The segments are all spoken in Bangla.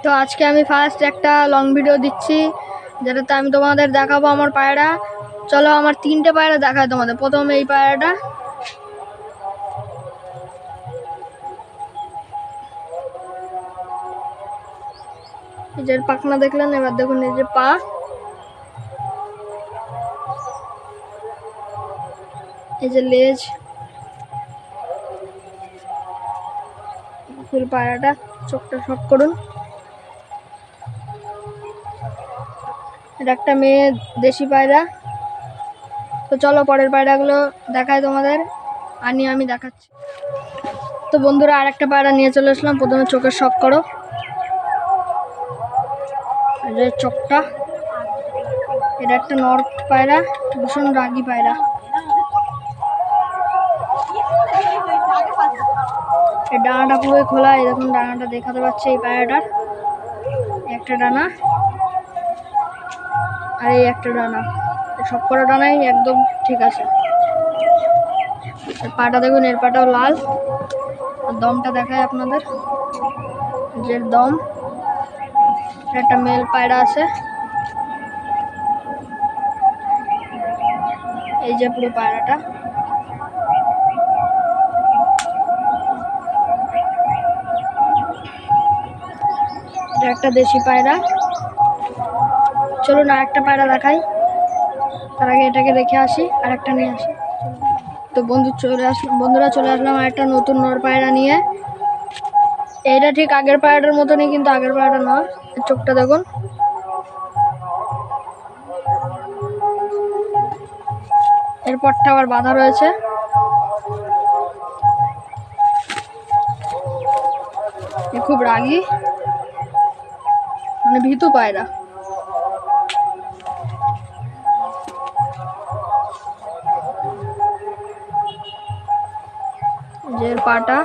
তো আজকে আমি ফার্স্ট একটা লং ভিডিও দিচ্ছি, যেটাতে আমি তোমাদের দেখাবো আমার পায়রা। চলো আমার 3টে পায়রা দেখায় তোমাদের। প্রথমে এই পায়রাটা, এই যে পাখনা দেখলেন, এবার দেখুন এই যে পা, এই যে লেজ, ফুল পায়রাটা, চোখটা শক করুন। এটা একটা মেয়ে দেশি পায়রা। তো চলো পরের পায়রাগুলো দেখায় তোমাদের, আমি দেখাচ্ছি। তো বন্ধুরা আর একটা পায়রা নিয়ে চলে আসলাম। প্রথমে চোখের শক করো, এই যে চোখটা। এটা একটা নর পায়রা, ভীষণ রাগী পায়রা। এই ডানাটা পুরোই খোলা, এই দেখুন ডানাটা দেখাতে পাচ্ছে এই পায়রাটার। একটা ডানা আর এই একটা ডানা, সব কটা ডানাই একদম ঠিক আছে। পাটা দেখুন, এর পাটাও লাল। আর দমটা দেখায় আপনাদের, যে দম। একটা মেল পায়রা আছে, এই যে পুরো পায়রাটা। এটা একটা দেশি পায়রা। চলুন আর একটা পায়রা দেখাই, তার আগে এটাকে দেখে আসি, আর একটা নিয়ে আসি। তো বন্ধুরা চলে আসলাম আর একটা নতুন নর পায়রা নিয়ে। এইটা ঠিক আগের পায়রাটার মতনই, কিন্তু আগের পায়রাটা না। চোখটা দেখুন, এর পরটা আবার বাঁধা রয়েছে। এ খুব রাগী, মানে ভীতু পায়রা। যে পাটা,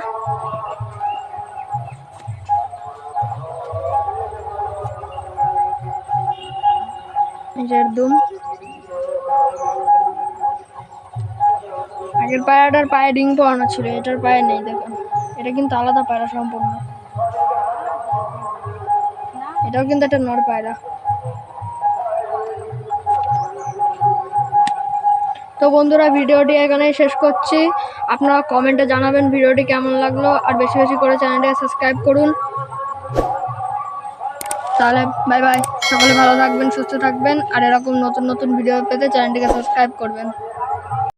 নিজের দুম। আগের পায়রাটার পায়ে রিং পরানো ছিল, এটার পায়ে নেই। দেখুন এটা কিন্তু আলাদা পায়রা সম্পূর্ণ। এটাও কিন্তু একটা নর পায়রা। তো বন্ধুরা ভিডিওটি এখানেই শেষ করছি। আপনারা কমেন্টে জানাবেন ভিডিওটি কেমন লাগলো, আর বেশি বেশি করে চ্যানেলটাকে সাবস্ক্রাইব করুন। তাহলে বাই বাই, সকলে ভালো থাকবেন, সুস্থ থাকবেন, আর এরকম নতুন নতুন ভিডিও পেতে চ্যানেলটিকে সাবস্ক্রাইব করবেন।